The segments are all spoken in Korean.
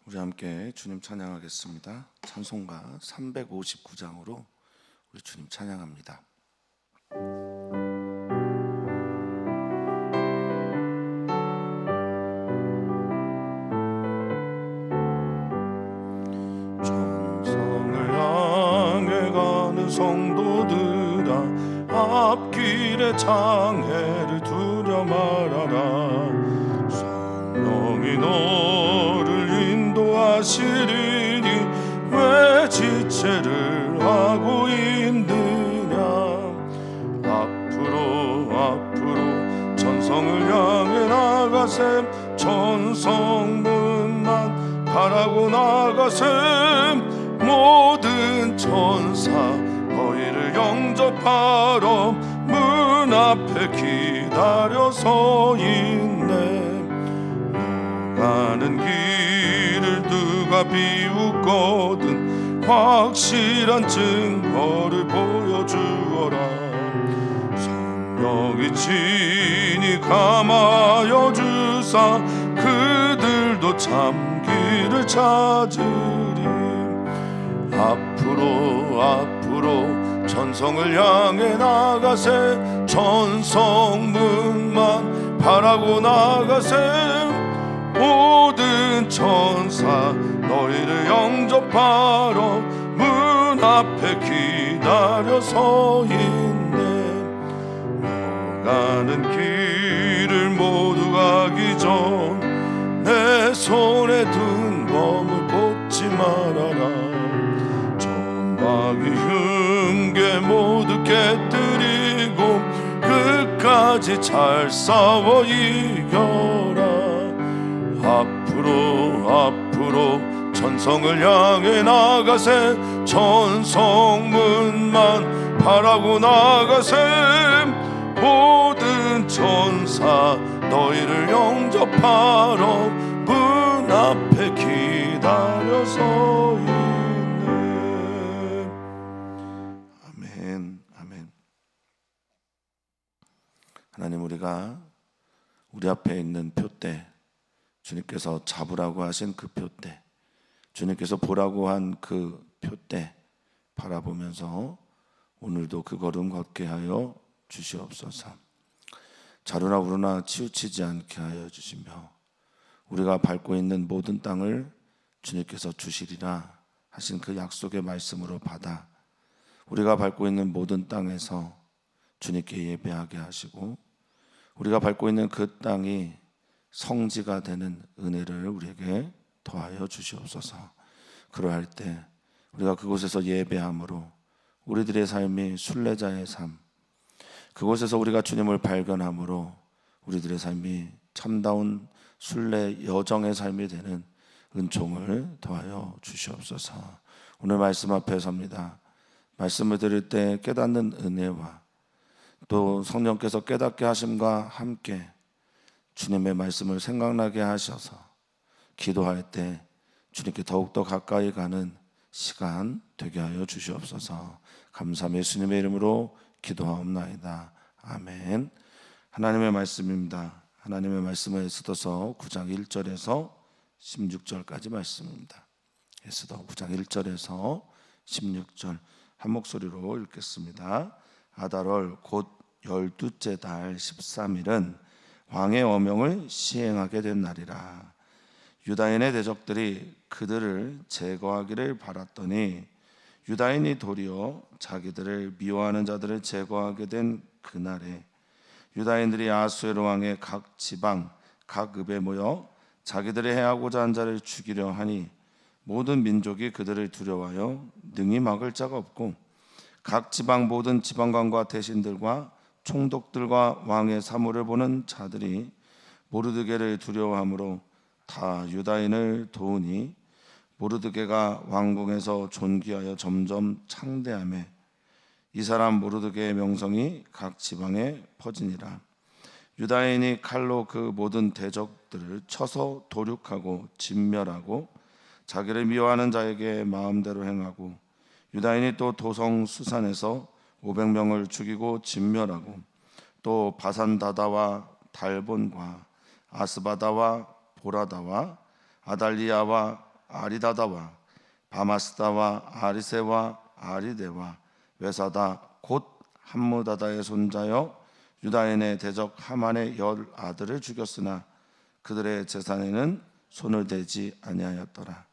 우리 함께 주님 찬양하겠습니다. 찬송가 359장으로 우리 주님 찬양합니다. 천성을 향해 가는 성도들아, 앞길에 장애를 두려 말아라. 성령이 너를 인도하시리니 왜 지체를 하고 있느냐. 앞으로 천성을 향해 나가셈. 천성문만 바라고 나가셈. 모든 천사 너희를 영접하러 문 앞에 기다려 서 있네. 가는 길을 누가 비웃거든 확실한 증거를 보여주어라. 성령이 친히 감하여 주사 그들도 참기를 찾으리. 앞으로 천성을 향해 나가세. 천성문만 바라고 나가세. 모든 천사 너희를 영접하러 문 앞에 기다려 서 있네. 너 가는 길을 모두 가기 전 내 손에 든 검을 꽂지 말아라. 전방위 흉계 모두 깨뜨리고 끝까지 잘 싸워 이겨라. 앞으로 천성을 향해 나가세. 천성문만 바라고 나가세. 모든 천사 너희를 영접하러 문 앞에 기다려 서 있네. 아멘, 아멘. 하나님, 우리가 우리 앞에 있는 표대, 주님께서 잡으라고 하신 그 표대, 주님께서 보라고 한 그 표대 바라보면서 오늘도 그 걸음 걷게 하여 주시옵소서. 자루나 우루나 치우치지 않게 하여 주시며 우리가 밟고 있는 모든 땅을 주님께서 주시리라 하신 그 약속의 말씀으로 받아 우리가 밟고 있는 모든 땅에서 주님께 예배하게 하시고 우리가 밟고 있는 그 땅이 성지가 되는 은혜를 우리에게 더하여 주시옵소서. 그러할 때 우리가 그곳에서 예배함으로 우리들의 삶이 순례자의 삶, 그곳에서 우리가 주님을 발견함으로 우리들의 삶이 참다운 순례 여정의 삶이 되는 은총을 더하여 주시옵소서. 오늘 말씀 앞에 섭니다. 말씀을 들을 때 깨닫는 은혜와 또 성령께서 깨닫게 하심과 함께 주님의 말씀을 생각나게 하셔서 기도할 때 주님께 더욱더 가까이 가는 시간 되게 하여 주시옵소서. 감사함 예수님의 이름으로 기도하옵나이다. 아멘. 하나님의 말씀입니다. 하나님의 말씀을 에스더서 9장 1절에서 16절까지 말씀입니다. 에스더 9장 1절에서 16절 한 목소리로 읽겠습니다. 아달월 곧 12째 달 13일은 왕의 어명을 시행하게 된 날이라. 유다인의 대적들이 그들을 제거하기를 바랐더니 유다인이 도리어 자기들을 미워하는 자들을 제거하게 된 그날에 유다인들이 아수에로 왕의 각 지방 각 읍에 모여 자기들이 해하고자 한 자를 죽이려 하니 모든 민족이 그들을 두려워하여 능히 막을 자가 없고 각 지방 모든 지방관과 대신들과 총독들과 왕의 사물을 보는 자들이 모르드게를 두려워하므로 다 유다인을 도우니 모르드게가 왕궁에서 존귀하여 점점 창대하며 이 사람 모르드게의 명성이 각 지방에 퍼지니라. 유다인이 칼로 그 모든 대적들을 쳐서 도륙하고 진멸하고 자기를 미워하는 자에게 마음대로 행하고 유다인이 또 도성 수산에서 500명을 죽이고 진멸하고 또 바산다다와 달본과 아스바다와 보라다와 아달리아와 아리다다와 바마스다와 아리세와 아리데와 외사다 곧 함무다다의 손자여 유다인의 대적 하만의 10아들을 죽였으나 그들의 재산에는 손을 대지 아니하였더라.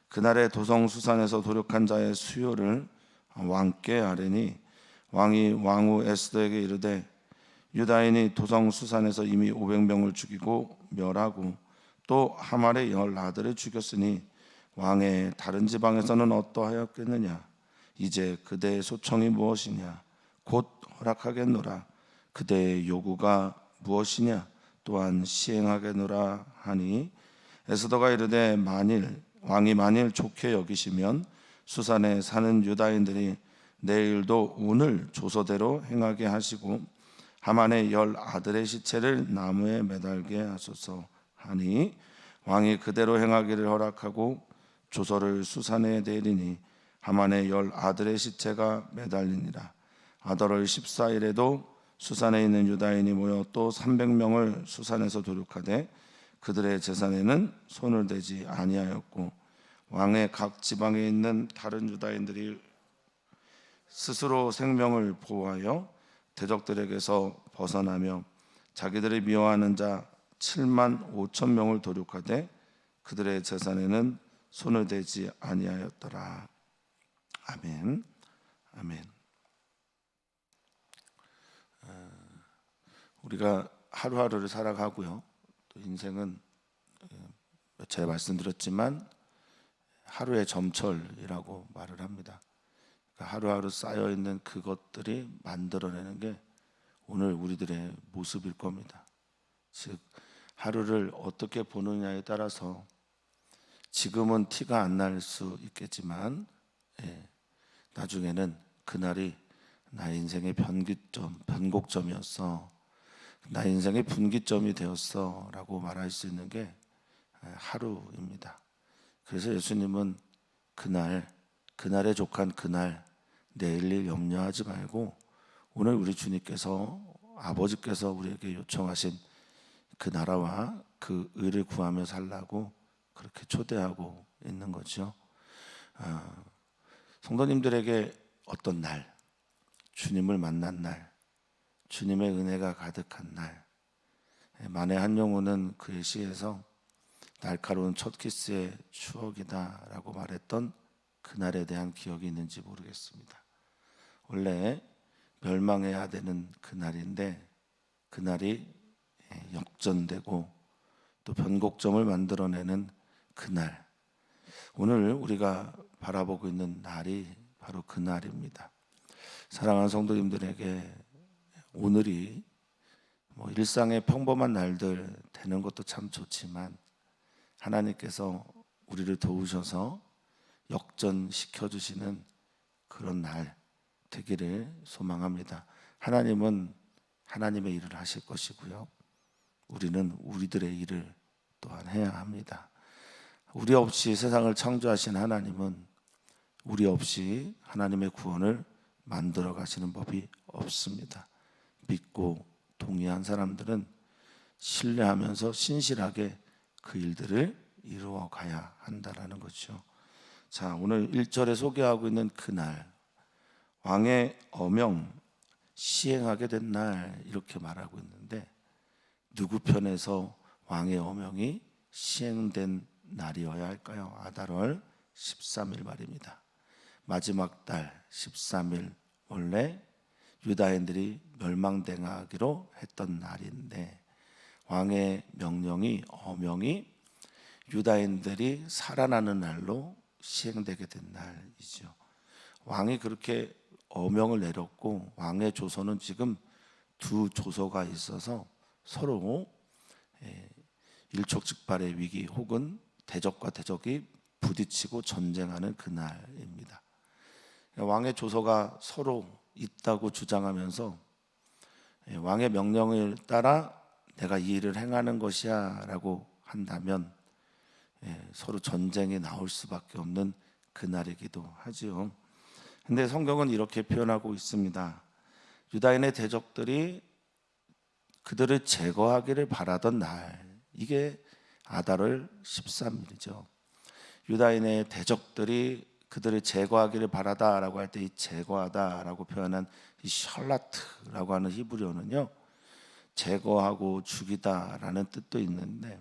그날의 도성 수산에서 도륙한 자의 수요를 왕께 아뢰니 왕이 왕후 에스더에게 이르되 유다인이 도성 수산에서 이미 500명을 죽이고 멸하고 또 하만의 10아들을 죽였으니 왕의 다른 지방에서는 어떠하였겠느냐. 이제 그대의 소청이 무엇이냐. 곧 허락하겠노라. 그대의 요구가 무엇이냐. 또한 시행하겠노라 하니 에스더가 이르되 왕이 만일 좋게 여기시면 수산에 사는 유다인들이 내일도 오늘 조서대로 행하게 하시고 하만의 10아들의 시체를 나무에 매달게 하소서 하니 왕이 그대로 행하기를 허락하고 조서를 수산에 내리니 하만의 10아들의 시체가 매달리니라. 아달월 14일에도 수산에 있는 유다인이 모여 또 300명을 수산에서 도륙하되 그들의 재산에는 손을 대지 아니하였고 왕의 각 지방에 있는 다른 유다인들이 스스로 생명을 보호하여 대적들에게서 벗어나며 자기들이 미워하는 자 7만 5천 명을 도륙하되 그들의 재산에는 손을 대지 아니하였더라. 아멘. 아멘. 우리가 하루하루를 살아가고요. 또 인생은 몇 차례 말씀드렸지만 하루의 점철이라고 말을 합니다. 그러니까 하루하루 쌓여 있는 그것들이 만들어내는 게 오늘 우리들의 모습일 겁니다. 즉 하루를 어떻게 보느냐에 따라서 지금은 티가 안 날 수 있겠지만 나중에는 그날이 나의 인생의 변곡점이었어. 나의 인생의 분기점이 되었어 라고 말할 수 있는 게 하루입니다. 그래서 예수님은 그날에 족한 그날 내일 일 염려하지 말고 오늘 우리 주님께서 아버지께서 우리에게 요청하신 그 나라와 그 의를 구하며 살라고 그렇게 초대하고 있는 거죠. 성도님들에게 어떤 날, 주님을 만난 날, 주님의 은혜가 가득한 날, 만에 한 영혼은 그의 시에서 날카로운 첫 키스의 추억이다 라고 말했던 그날에 대한 기억이 있는지 모르겠습니다. 원래 멸망해야 되는 그날인데 그날이 역전되고 또 변곡점을 만들어내는 그날, 오늘 우리가 바라보고 있는 날이 바로 그날입니다. 사랑하는 성도님들에게 오늘이 일상의 평범한 날들 되는 것도 참 좋지만 하나님께서 우리를 도우셔서 역전시켜 주시는 그런 날 되기를 소망합니다. 하나님은 하나님의 일을 하실 것이고요. 우리는 우리들의 일을 또한 해야 합니다. 우리 없이 세상을 창조하신 하나님은 우리 없이 하나님의 구원을 만들어 가시는 법이 없습니다. 믿고 동의한 사람들은 신뢰하면서 신실하게 그 일들을 이루어 가야 한다라는 거죠. 자, 오늘 1절에 소개하고 있는 그날, 왕의 어명 시행하게 된 날 이렇게 말하고 있는데 누구 편에서 왕의 어명이 시행된 날이어야 할까요? 아달월 13일 말입니다. 마지막 달 13일 원래 유다인들이 멸망당하기로 했던 날인데 왕의 어명이 유다인들이 살아나는 날로 시행되게 된 날이죠. 왕이 그렇게 어명을 내렸고 왕의 조서는 지금 두 조서가 있어서 서로 일촉즉발의 위기 혹은 대적과 대적이 부딪히고 전쟁하는 그날입니다. 왕의 조서가 서로 있다고 주장하면서 왕의 명령을 따라 내가 이 일을 행하는 것이야 라고 한다면 서로 전쟁이 나올 수밖에 없는 그날이기도 하지요. 근데 성경은 이렇게 표현하고 있습니다. 유다인의 대적들이 그들을 제거하기를 바라던 날, 이게 아달월 13일이죠. 유다인의 대적들이 그들을 제거하기를 바라다라고 할 때 이 제거하다라고 표현한 이 샬라트라고 하는 히브리어는요, 제거하고 죽이다라는 뜻도 있는데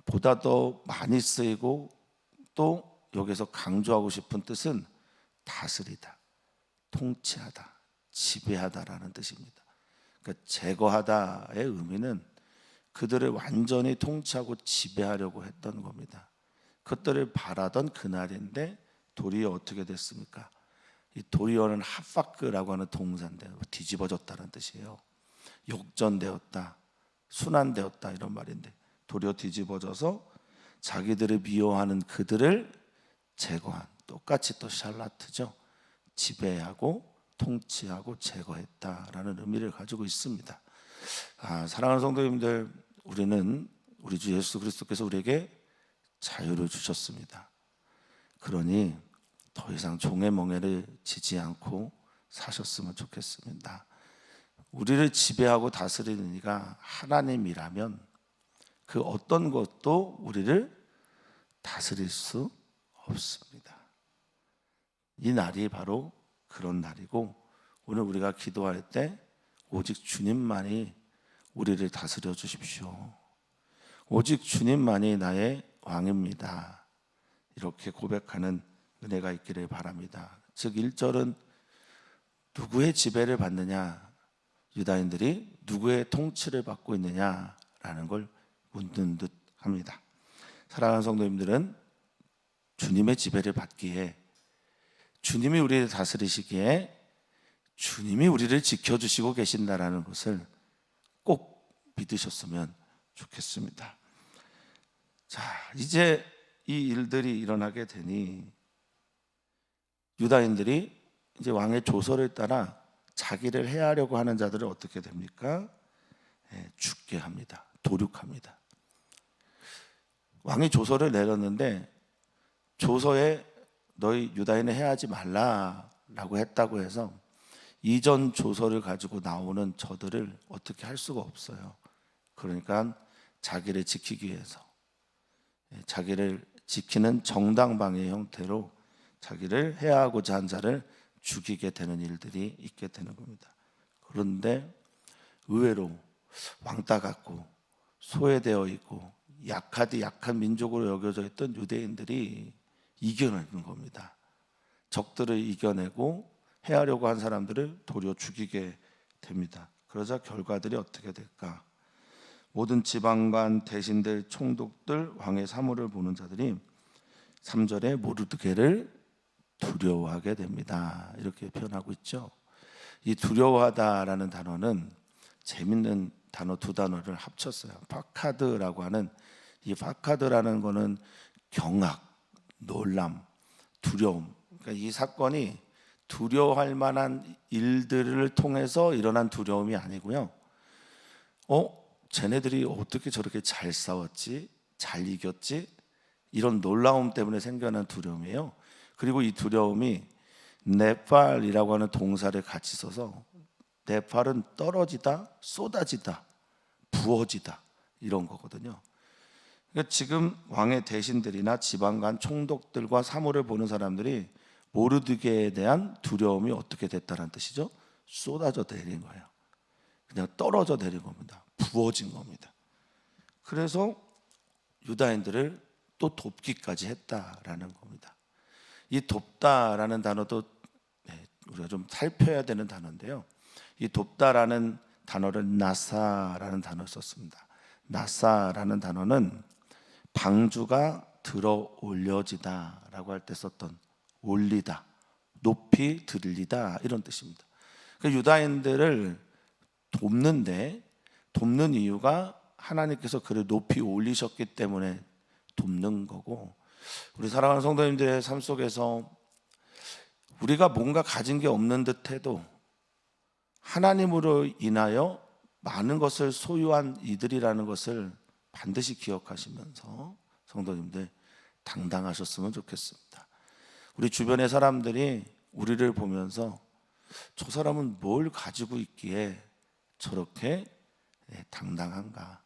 보다 더 많이 쓰이고 또 여기서 강조하고 싶은 뜻은 다스리다, 통치하다, 지배하다라는 뜻입니다. 그러니까 제거하다의 의미는 그들을 완전히 통치하고 지배하려고 했던 겁니다. 그것들을 바라던 그날인데 도리어 어떻게 됐습니까? 이 도리어는 핫파크라고 하는 동사인데 뒤집어졌다는 뜻이에요. 역전되었다, 순환되었다 이런 말인데 도리어 뒤집어져서 자기들을 미워하는 그들을 제거한, 똑같이 또 샬라트죠. 지배하고 통치하고 제거했다라는 의미를 가지고 있습니다. 사랑하는 성도님들, 우리는 우리 주 예수 그리스도께서 우리에게 자유를 주셨습니다. 그러니 더 이상 종의 멍에를 지지 않고 사셨으면 좋겠습니다. 우리를 지배하고 다스리는 이가 하나님이라면 그 어떤 것도 우리를 다스릴 수 없습니다. 이 날이 바로 그런 날이고, 오늘 우리가 기도할 때 오직 주님만이 우리를 다스려 주십시오. 오직 주님만이 나의 왕입니다. 이렇게 고백하는 은혜가 있기를 바랍니다. 즉 1절은 누구의 지배를 받느냐, 유다인들이 누구의 통치를 받고 있느냐라는 걸 묻는 듯 합니다. 사랑하는 성도님들은 주님의 지배를 받기에, 주님이 우리를 다스리시기에 주님이 우리를 지켜주시고 계신다라는 것을 꼭 믿으셨으면 좋겠습니다. 자, 이제 이 일들이 일어나게 되니 유다인들이 이제 왕의 조서를 따라 자기를 해하려고 하는 자들을 어떻게 됩니까? 죽게 합니다. 도륙합니다. 왕이 조서를 내렸는데 조서에 너희 유다인을 해하지 말라라고 했다고 해서 이전 조서를 가지고 나오는 저들을 어떻게 할 수가 없어요. 그러니까 자기를 지키기 위해서, 자기를 지키는 정당방위의 형태로 자기를 해하고자 한 자를 죽이게 되는 일들이 있게 되는 겁니다. 그런데 의외로 왕따 같고 소외되어 있고 약하디 약한 민족으로 여겨져 있던 유대인들이 이겨내는 겁니다. 적들을 이겨내고 해하려고 한 사람들을 도리어 죽이게 됩니다. 그러자 결과들이 어떻게 될까? 모든 지방관, 대신들, 총독들, 왕의 사물을 보는 자들이 3절에 모르드게를 두려워하게 됩니다. 이렇게 표현하고 있죠. 이 두려워하다라는 단어는 재밌는 단어 두 단어를 합쳤어요. 파카드라고 하는, 이 파카드라는 거는 경악, 놀람, 두려움. 그러니까 이 사건이 두려워할 만한 일들을 통해서 일어난 두려움이 아니고요. 쟤네들이 어떻게 저렇게 잘 싸웠지? 잘 이겼지? 이런 놀라움 때문에 생겨난 두려움이에요. 그리고 이 두려움이 네팔이라고 하는 동사를 같이 써서, 네팔은 떨어지다, 쏟아지다, 부어지다 이런 거거든요. 그러니까 지금 왕의 대신들이나 지방간 총독들과 사물을 보는 사람들이 모르드게에 대한 두려움이 어떻게 됐다는 뜻이죠? 쏟아져 내린 거예요. 그냥 떨어져 내린 겁니다. 부어진 겁니다. 그래서 유다인들을 또 돕기까지 했다라는 겁니다. 이 돕다라는 단어도 우리가 좀 살펴야 되는 단어인데요. 이 돕다라는 단어를 나사라는 단어를 썼습니다. 나사라는 단어는 방주가 들어 올려지다라고 할 때 썼던 올리다, 높이 들리다 이런 뜻입니다. 그러니까 유다인들을 돕는 이유가 하나님께서 그를 높이 올리셨기 때문에 돕는 거고, 우리 사랑하는 성도님들의 삶 속에서 우리가 뭔가 가진 게 없는 듯해도 하나님으로 인하여 많은 것을 소유한 이들이라는 것을 반드시 기억하시면서 성도님들 당당하셨으면 좋겠습니다. 우리 주변의 사람들이 우리를 보면서 저 사람은 뭘 가지고 있기에 저렇게 당당한가?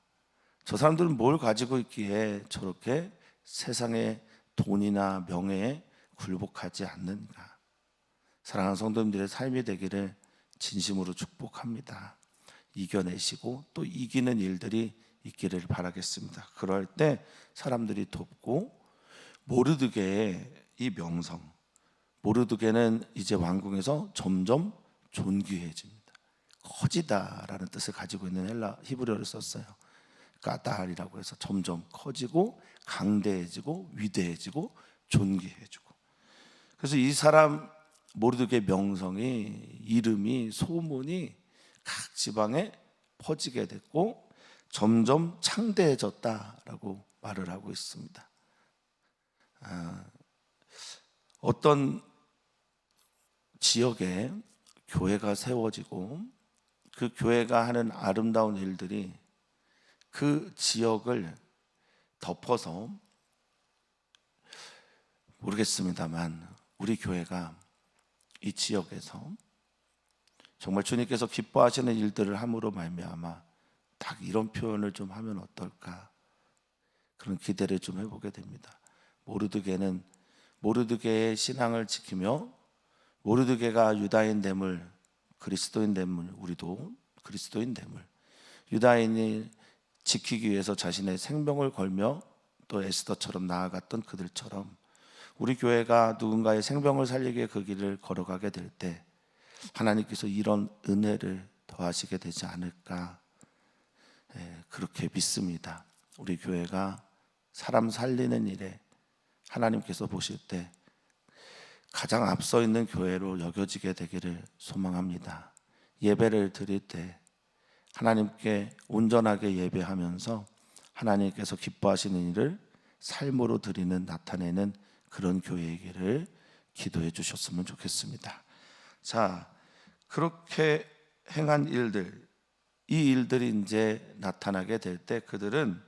저 사람들은 뭘 가지고 있기에 저렇게 세상에 돈이나 명예에 굴복하지 않는가. 사랑하는 성도님들의 삶이 되기를 진심으로 축복합니다. 이겨내시고 또 이기는 일들이 있기를 바라겠습니다. 그럴 때 사람들이 돕고, 모르드게의 이 명성, 모르드게는 이제 왕궁에서 점점 존귀해집니다. 커지다라는 뜻을 가지고 있는 헬라 히브리어를 썼어요. 까달이라고 해서 점점 커지고 강대해지고 위대해지고 존귀해지고. 그래서 이 사람 모르드게 명성이, 이름이, 소문이 각 지방에 퍼지게 됐고 점점 창대해졌다라고 말을 하고 있습니다. 어떤 지역에 교회가 세워지고 그 교회가 하는 아름다운 일들이 그 지역을 덮어서, 모르겠습니다만 우리 교회가 이 지역에서 정말 주님께서 기뻐하시는 일들을 함으로 말미암아 딱 이런 표현을 좀 하면 어떨까, 그런 기대를 좀 해보게 됩니다. 모르드게는 모르드게의 신앙을 지키며, 모르드게가 유다인됨을, 그리스도인됨을, 우리도 그리스도인됨을 유다인이 지키기 위해서 자신의 생명을 걸며 또 에스더처럼 나아갔던 그들처럼 우리 교회가 누군가의 생명을 살리기 위해 그 길을 걸어가게 될 때 하나님께서 이런 은혜를 더하시게 되지 않을까, 그렇게 믿습니다. 우리 교회가 사람 살리는 일에 하나님께서 보실 때 가장 앞서 있는 교회로 여겨지게 되기를 소망합니다. 예배를 드릴 때 하나님께 온전하게 예배하면서 하나님께서 기뻐하시는 일을 삶으로 드리는, 나타내는 그런 교회이기를 기도해 주셨으면 좋겠습니다. 자, 그렇게 행한 일들, 이 일들이 이제 나타나게 될 때 그들은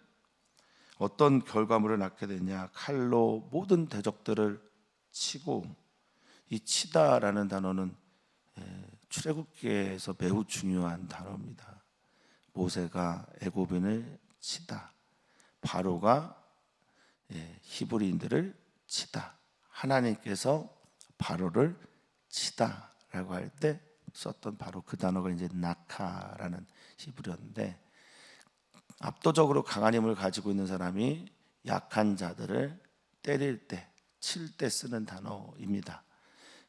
어떤 결과물을 낳게 되냐, 칼로 모든 대적들을 치고, 이 치다라는 단어는 출애굽기에서 매우 중요한 단어입니다. 모세가 애굽인을 치다, 바로가 히브리인들을 치다, 하나님께서 바로를 치다라고 할 때 썼던 바로 그 단어가 이제 나카라는 히브리어인데, 압도적으로 강한 힘을 가지고 있는 사람이 약한 자들을 때릴 때, 칠 때 쓰는 단어입니다.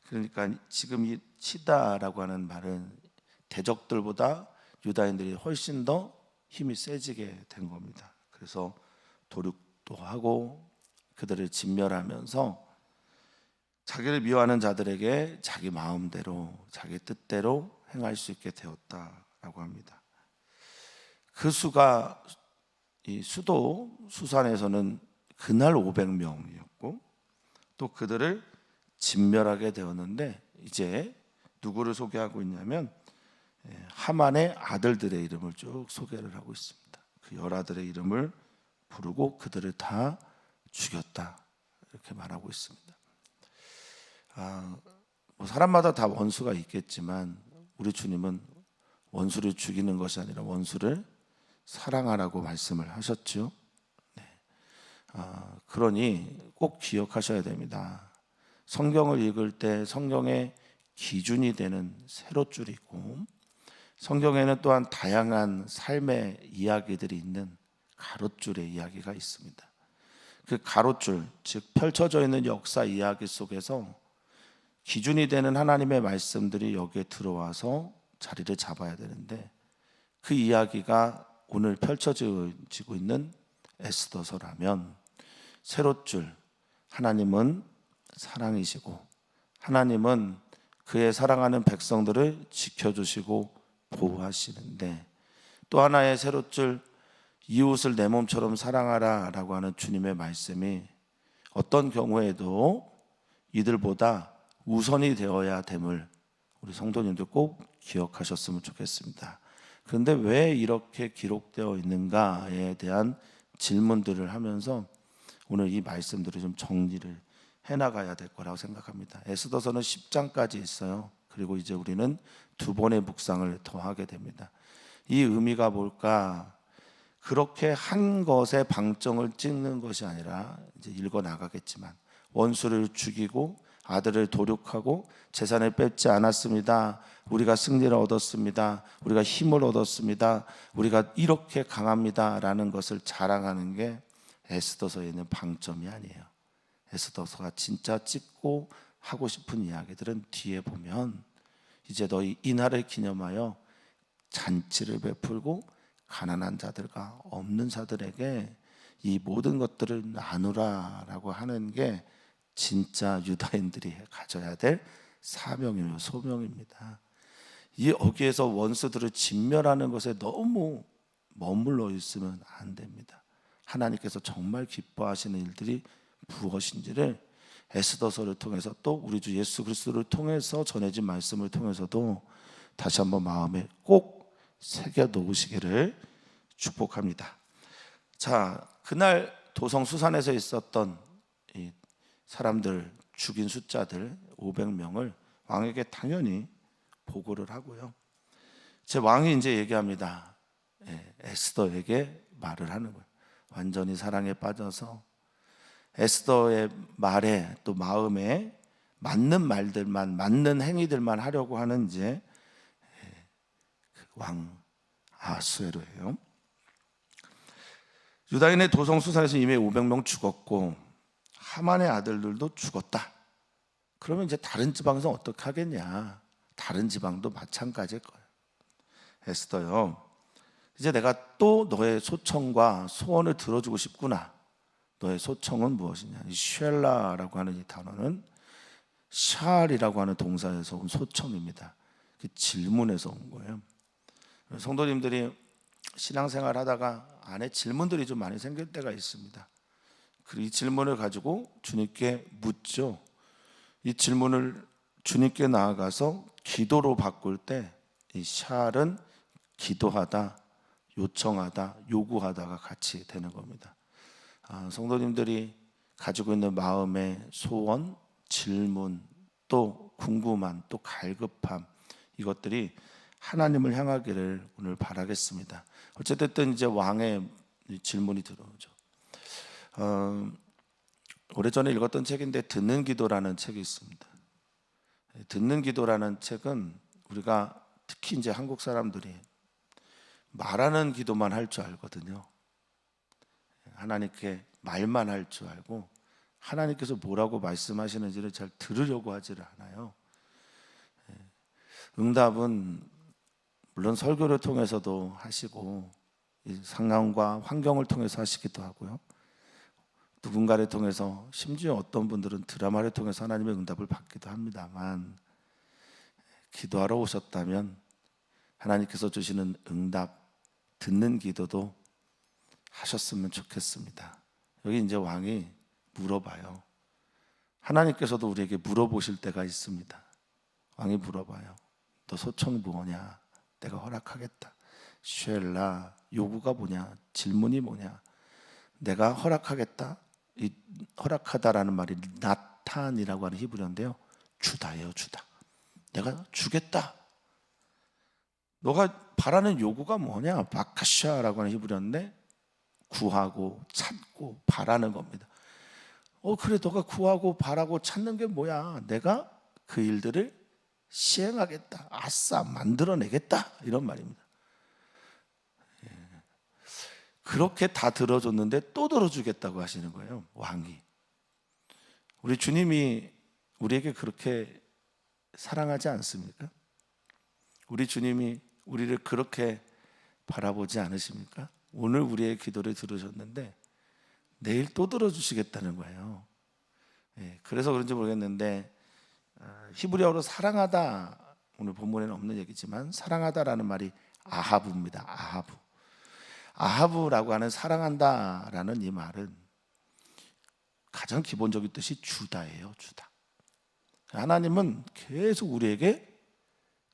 그러니까 지금 이 치다라고 하는 말은 대적들보다 유다인들이 훨씬 더 힘이 세지게 된 겁니다. 그래서 도륙도 하고 그들을 진멸하면서 자기를 미워하는 자들에게 자기 마음대로, 자기 뜻대로 행할 수 있게 되었다라고 합니다. 그 수가, 이 수도 수산에서는 그날 500명이었고 또 그들을 진멸하게 되었는데, 이제 누구를 소개하고 있냐면 하만의 아들들의 이름을 쭉 소개를 하고 있습니다. 그 열아들의 이름을 부르고 그들을 다 죽였다, 이렇게 말하고 있습니다. 사람마다 다 원수가 있겠지만 우리 주님은 원수를 죽이는 것이 아니라 원수를 사랑하라고 말씀을 하셨죠. 그러니 꼭 기억하셔야 됩니다. 성경을 읽을 때 성경의 기준이 되는 세로줄이 있고, 성경에는 또한 다양한 삶의 이야기들이 있는 가로줄의 이야기가 있습니다. 그 가로줄, 즉 펼쳐져 있는 역사 이야기 속에서 기준이 되는 하나님의 말씀들이 여기에 들어와서 자리를 잡아야 되는데, 그 이야기가 오늘 펼쳐지고 있는 에스더서라면 세로줄, 하나님은 사랑이시고 하나님은 그의 사랑하는 백성들을 지켜주시고 보호하시는데, 또 하나의 세로줄, 이웃을 내 몸처럼 사랑하라 라고 하는 주님의 말씀이 어떤 경우에도 이들보다 우선이 되어야 됨을 우리 성도님들 꼭 기억하셨으면 좋겠습니다. 그런데 왜 이렇게 기록되어 있는가에 대한 질문들을 하면서 오늘 이 말씀들을 좀 정리를 해나가야 될 거라고 생각합니다. 에스더서는 10장까지 있어요. 그리고 이제 우리는 2번의 묵상을 더 하게 됩니다. 이 의미가 뭘까? 그렇게 한 것에 방점을 찍는 것이 아니라 이제 읽어 나가겠지만 원수를 죽이고 아들을 도륙하고 재산을 뺏지 않았습니다. 우리가 승리를 얻었습니다. 우리가 힘을 얻었습니다. 우리가 이렇게 강합니다라는 것을 자랑하는 게 에스더서에 있는 방점이 아니에요. 에스더서가 진짜 찍고 하고 싶은 이야기들은 뒤에 보면 이제 너희 이날을 기념하여 잔치를 베풀고 가난한 자들과 없는 자들에게 이 모든 것들을 나누라라고 하는 게 진짜 유다인들이 가져야 될 사명이며 소명입니다. 이 여기에서 원수들을 진멸하는 것에 너무 머물러 있으면 안 됩니다. 하나님께서 정말 기뻐하시는 일들이 무엇인지를 에스더서를 통해서 또 우리 주 예수 그리스도를 통해서 전해진 말씀을 통해서도 다시 한번 마음에 꼭 새겨 놓으시기를 축복합니다. 자, 그날 도성 수산에서 있었던 이 사람들 죽인 숫자들 500명을 왕에게 당연히 보고를 하고요. 제 왕이 이제 얘기합니다. 에스더에게 말을 하는 거예요. 완전히 사랑에 빠져서 에스더의 말에 또 마음에 맞는 말들만, 맞는 행위들만 하려고 하는 이제 왕 아하수에로예요. 유다인의 도성 수산에서 이미 500명 죽었고 하만의 아들들도 죽었다. 그러면 이제 다른 지방에서 어떻게 하겠냐? 다른 지방도 마찬가지일 거예요. 에스더요, 이제 내가 또 너의 소청과 소원을 들어주고 싶구나. 너의 소청은 무엇이냐? 이 쉘라라고 하는 이 단어는 샬이라고 하는 동사에서 온 소청입니다. 질문에서 온 거예요. 성도님들이 신앙생활 하다가 안에 질문들이 좀 많이 생길 때가 있습니다. 이 질문을 가지고 주님께 묻죠. 이 질문을 주님께 나아가서 기도로 바꿀 때 이 샬은 기도하다, 요청하다, 요구하다가 같이 되는 겁니다. 성도님들이 가지고 있는 마음의 소원, 질문, 또 궁금한, 또 갈급함, 이것들이 하나님을 향하기를 오늘 바라겠습니다. 어쨌든 이제 왕의 질문이 들어오죠. 오래전에 읽었던 책인데 듣는 기도라는 책이 있습니다. 듣는 기도라는 책은 우리가 특히 이제 한국 사람들이 말하는 기도만 할 줄 알거든요. 하나님께 말만 할 줄 알고 하나님께서 뭐라고 말씀하시는지를 잘 들으려고 하지를 않아요. 응답은 물론 설교를 통해서도 하시고 상황과 환경을 통해서 하시기도 하고요. 누군가를 통해서, 심지어 어떤 분들은 드라마를 통해서 하나님의 응답을 받기도 합니다만, 기도하러 오셨다면 하나님께서 주시는 응답, 듣는 기도도 하셨으면 좋겠습니다. 여기 이제 왕이 물어봐요. 하나님께서도 우리에게 물어보실 때가 있습니다. 왕이 물어봐요. 너 소청 뭐냐? 내가 허락하겠다. 쉘라, 요구가 뭐냐? 질문이 뭐냐? 내가 허락하겠다. 이 허락하다라는 말이 나탄이라고 하는 히브리어인데요, 주다예요. 주다. 내가 주겠다. 너가 바라는 요구가 뭐냐? 바카샤라고 하는 히브리어인데 구하고 찾고 바라는 겁니다. 그래, 너가 구하고 바라고 찾는 게 뭐야? 내가 그 일들을 시행하겠다. 아싸, 만들어내겠다. 이런 말입니다. 그렇게 다 들어줬는데 또 들어주겠다고 하시는 거예요, 왕이. 우리 주님이 우리에게 그렇게 사랑하지 않습니까? 우리 주님이 우리를 그렇게 바라보지 않으십니까? 오늘 우리의 기도를 들으셨는데 내일 또 들어주시겠다는 거예요. 그래서 그런지 모르겠는데 히브리어로 사랑하다, 오늘 본문에는 없는 얘기지만 사랑하다라는 말이 아하브입니다. 아하브라고 하는 사랑한다라는 이 말은 가장 기본적인 뜻이 주다예요. 주다. 하나님은 계속 우리에게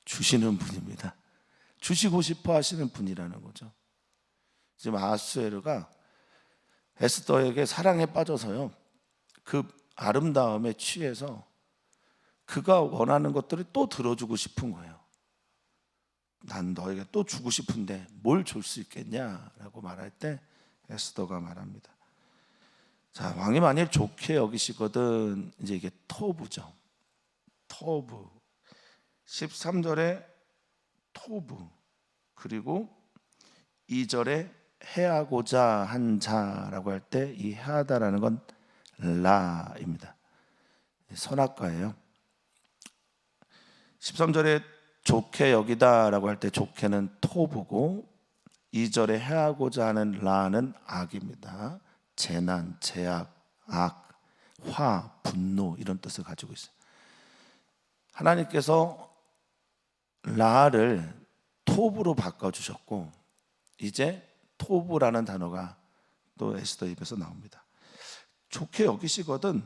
주시는 분입니다. 주시고 싶어 하시는 분이라는 거죠. 지금 아하수에르가 에스더에게 사랑에 빠져서요, 그 아름다움에 취해서 그가 원하는 것들을 또 들어주고 싶은 거예요. 난 너에게 또 주고 싶은데 뭘 줄 수 있겠냐라고 말할 때 에스더가 말합니다. 자, 왕이 만일 좋게 여기시거든, 이제 이게 토부죠. 토부. 13절에 토부, 그리고 2절에 해하고자 한 자라고 할 때 이 해하다라는 건 라입니다. 선악과예요. 13절에 좋게 여기다라고 할 때 좋게는 토부고, 2절에 해하고자 하는 라는 악입니다. 재난, 제약, 악, 화, 분노 이런 뜻을 가지고 있어요. 하나님께서 라를 토부로 바꿔주셨고, 이제 토부라는 단어가 또 에스더 입에서 나옵니다. 좋게 여기시거든,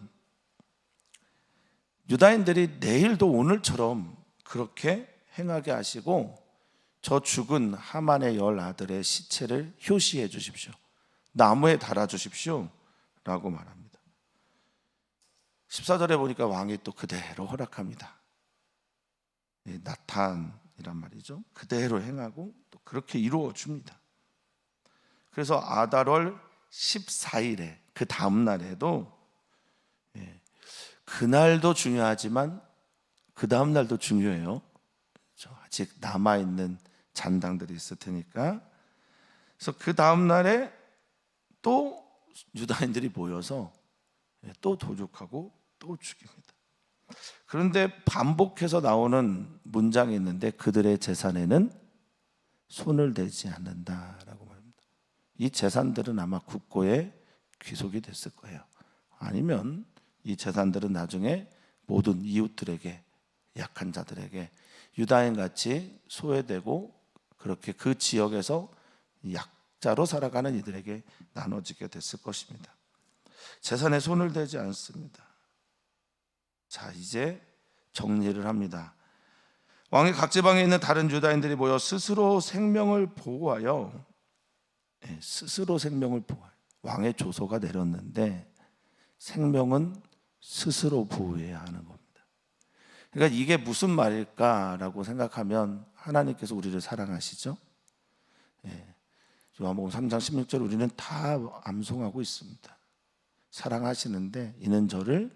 유다인들이 내일도 오늘처럼 그렇게 행하게 하시고 저 죽은 하만의 10아들의 시체를 효시해 주십시오. 나무에 달아 주십시오 라고 말합니다. 14절에 보니까 왕이 또 그대로 허락합니다. 나탄이란 말이죠. 그대로 행하고 또 그렇게 이루어 줍니다. 그래서 아달월 14일에 그 다음 날에도, 그날도 중요하지만 그 다음 날도 중요해요. 아직 남아있는 잔당들이 있을 테니까. 그래서 그 다음 날에 또 유다인들이 모여서 또 도륙하고 또 죽입니다. 그런데 반복해서 나오는 문장이 있는데, 그들의 재산에는 손을 대지 않는다라고 말합니다. 이 재산들은 아마 국고에 귀속이 됐을 거예요. 아니면 이 재산들은 나중에 모든 이웃들에게, 약한 자들에게 유다인같이 소외되고 그렇게 그 지역에서 약자로 살아가는 이들에게 나눠지게 됐을 것입니다. 재산에 손을 대지 않습니다. 자, 이제 정리를 합니다. 왕의 각 지방에 있는 다른 유다인들이 모여 스스로 생명을 보호하여, 스스로 생명을 보호하여, 왕의 조서가 내렸는데 생명은 스스로 보호해야 하는 겁니다. 그러니까 이게 무슨 말일까라고 생각하면, 하나님께서 우리를 사랑하시죠. 요한복음 3장 16절 우리는 다 암송하고 있습니다. 사랑하시는데 이는 저를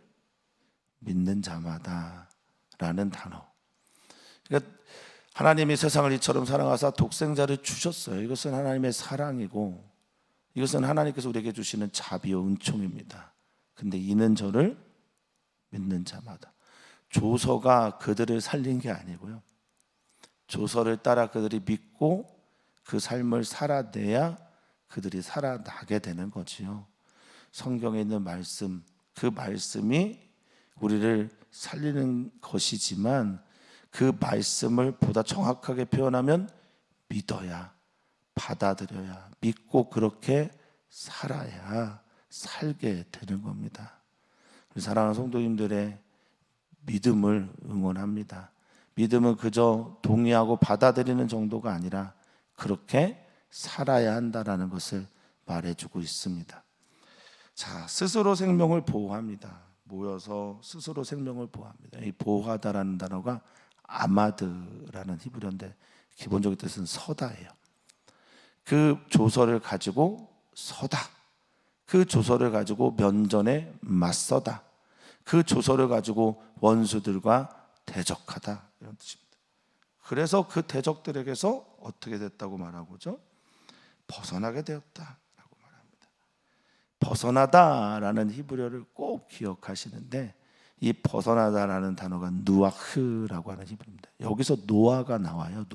믿는 자마다 라는 단어. 그러니까 하나님이 세상을 이처럼 사랑하사 독생자를 주셨어요. 이것은 하나님의 사랑이고, 이것은 하나님께서 우리에게 주시는 자비와 은총입니다. 근데 이는 저를 믿는 자마다. 조서가 그들을 살린 게 아니고요, 조서를 따라 그들이 믿고 그 삶을 살아내야 그들이 살아나게 되는 거지요. 성경에 있는 말씀, 그 말씀이 우리를 살리는 것이지만, 그 말씀을 보다 정확하게 표현하면 믿어야, 받아들여야, 믿고 그렇게 살아야 살게 되는 겁니다. 사랑하는 성도님들의 믿음을 응원합니다. 믿음은 그저 동의하고 받아들이는 정도가 아니라 그렇게 살아야 한다라는 것을 말해주고 있습니다. 자, 스스로 생명을 보호합니다. 모여서 스스로 생명을 보호합니다. 이 보호하다라는 단어가 아마드라는 히브리어인데 기본적인 뜻은 서다예요. 그 조서를 가지고 서다, 그 조서를 가지고 면전에 맞서다, 그 조서를 가지고 원수들과 대적하다, 이런 뜻입니다. 그래서 그 대적들에게서 어떻게 됐다고 말하고죠? 벗어나게 되었다라고 말합니다. 벗어나다라는 히브리어를 꼭 기억하시는데, 이 벗어나다라는 단어가 누아흐라고 하는 히브리어입니다. 여기서 노아가 나와요.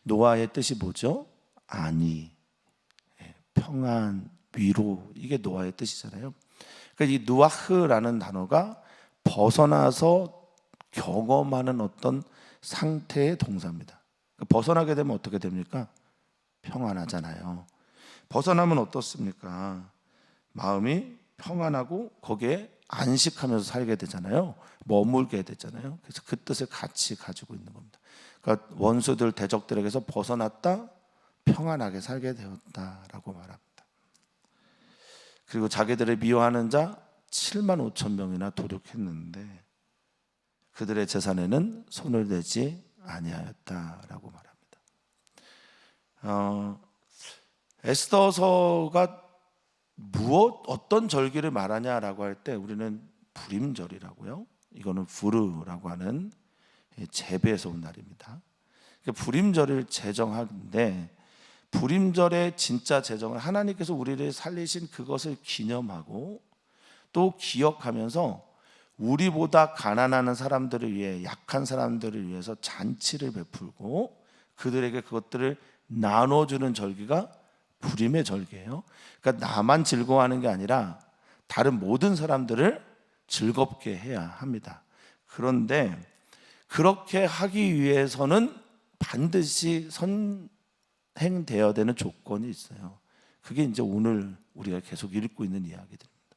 노아의 뜻이 뭐죠? 안위, 평안, 위로, 이게 노아의 뜻이잖아요. 그러니까 이 누아흐라는 단어가 벗어나서 경험하는 어떤 상태의 동사입니다. 벗어나게 되면 어떻게 됩니까? 평안하잖아요. 벗어나면 어떻습니까? 마음이 평안하고 거기에 안식하면서 살게 되잖아요. 머물게 되잖아요. 그래서 그 뜻을 같이 가지고 있는 겁니다. 그러니까 원수들, 대적들에게서 벗어났다, 평안하게 살게 되었다라고 말합니다. 그리고 자기들을 미워하는 자 7만 5천 명이나 도륙했는데 그들의 재산에는 손을 대지 아니하였다라고 말합니다. 에스더서가 어떤 절기를 말하냐라고 할 때 우리는 불임절이라고요. 이거는 부르라고 하는 제비에서 온 날입니다. 불임절을 제정하는데, 불임절의 진짜 제정은 하나님께서 우리를 살리신 그것을 기념하고 또 기억하면서 우리보다 가난한 사람들을 위해, 약한 사람들을 위해서 잔치를 베풀고 그들에게 그것들을 나눠주는 절기가 불임의 절기예요. 그러니까 나만 즐거워하는 게 아니라 다른 모든 사람들을 즐겁게 해야 합니다. 그런데 그렇게 하기 위해서는 반드시 선행되어야 되는 조건이 있어요. 그게 이제 오늘 우리가 계속 읽고 있는 이야기들입니다.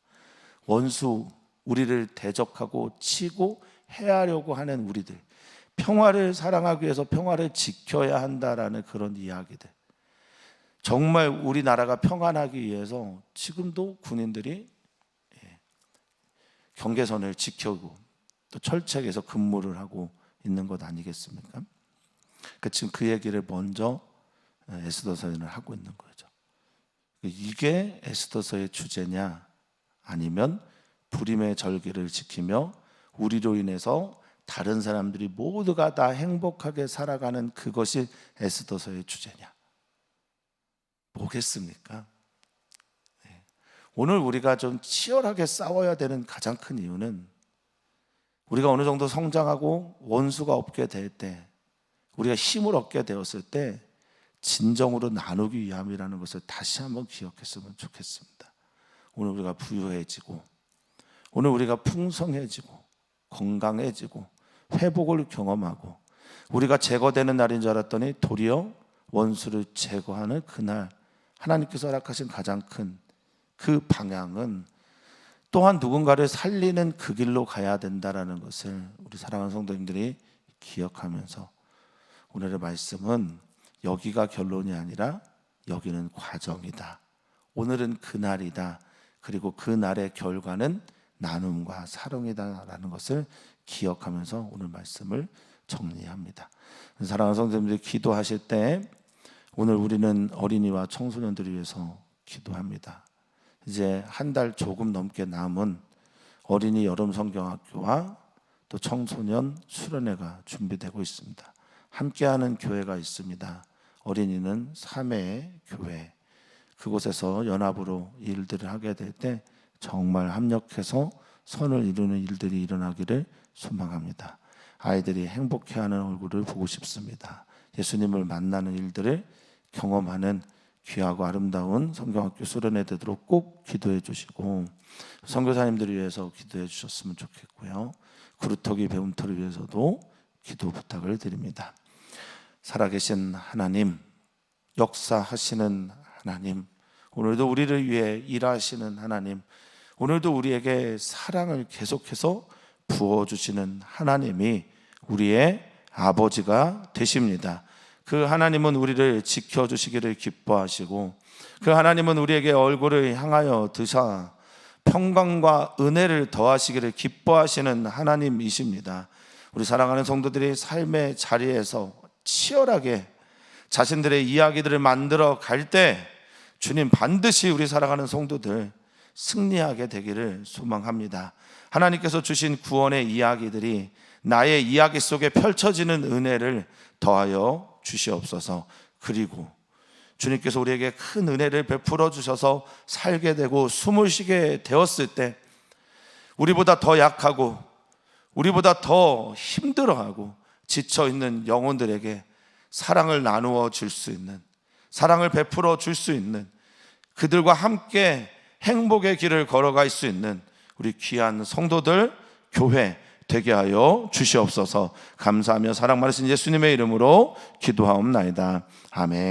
원수, 우리를 대적하고 치고 해하려고 하는 우리들, 평화를 사랑하기 위해서 평화를 지켜야 한다라는 그런 이야기들. 정말 우리나라가 평안하기 위해서 지금도 군인들이 경계선을 지켜고 또 철책에서 근무를 하고 있는 것 아니겠습니까? 지금 그 얘기를 먼저 에스더서에는 하고 있는 거죠. 이게 에스더서의 주제냐, 아니면 불임의 절기를 지키며 우리로 인해서 다른 사람들이 모두가 다 행복하게 살아가는 그것이 에스더서의 주제냐, 뭐겠습니까? 오늘 우리가 좀 치열하게 싸워야 되는 가장 큰 이유는, 우리가 어느 정도 성장하고 원수가 없게 될 때, 우리가 힘을 얻게 되었을 때 진정으로 나누기 위함이라는 것을 다시 한번 기억했으면 좋겠습니다. 오늘 우리가 부유해지고, 오늘 우리가 풍성해지고 건강해지고 회복을 경험하고 우리가 제거되는 날인 줄 알았더니 도리어 원수를 제거하는 그날, 하나님께서 허락하신 가장 큰 그 방향은 또한 누군가를 살리는 그 길로 가야 된다라는 것을 우리 사랑하는 성도님들이 기억하면서, 오늘의 말씀은 여기가 결론이 아니라 여기는 과정이다, 오늘은 그날이다, 그리고 그날의 결과는 나눔과 사랑이다라는 것을 기억하면서 오늘 말씀을 정리합니다. 사랑하는 성도님들이 기도하실 때 오늘 우리는 어린이와 청소년들을 위해서 기도합니다. 이제 한 달 조금 넘게 남은 어린이 여름 성경학교와 또 청소년 수련회가 준비되고 있습니다. 함께하는 교회가 있습니다. 어린이는 3회 교회, 그곳에서 연합으로 일들을 하게 될 때 정말 합력해서 선을 이루는 일들이 일어나기를 소망합니다. 아이들이 행복해하는 얼굴을 보고 싶습니다. 예수님을 만나는 일들을 경험하는 귀하고 아름다운 성경학교 수련회 되도록 꼭 기도해 주시고, 선교사님들을 위해서 기도해 주셨으면 좋겠고요. 그루터기 배움터를 위해서도 기도 부탁을 드립니다. 살아계신 하나님, 역사하시는 하나님, 오늘도 우리를 위해 일하시는 하나님, 오늘도 우리에게 사랑을 계속해서 부어주시는 하나님이 우리의 아버지가 되십니다. 그 하나님은 우리를 지켜주시기를 기뻐하시고, 그 하나님은 우리에게 얼굴을 향하여 드사 평강과 은혜를 더하시기를 기뻐하시는 하나님이십니다. 우리 사랑하는 성도들이 삶의 자리에서 치열하게 자신들의 이야기들을 만들어 갈 때 주님 반드시 우리 사랑하는 성도들 승리하게 되기를 소망합니다. 하나님께서 주신 구원의 이야기들이 나의 이야기 속에 펼쳐지는 은혜를 더하여 주시옵소서. 그리고 주님께서 우리에게 큰 은혜를 베풀어 주셔서 살게 되고 숨을 쉬게 되었을 때 우리보다 더 약하고 우리보다 더 힘들어하고 지쳐있는 영혼들에게 사랑을 나누어 줄 수 있는, 사랑을 베풀어 줄 수 있는, 그들과 함께 행복의 길을 걸어갈 수 있는 우리 귀한 성도들, 교회 되게 하여 주시옵소서. 감사하며 사랑 많으신 예수님의 이름으로 기도하옵나이다. 아멘.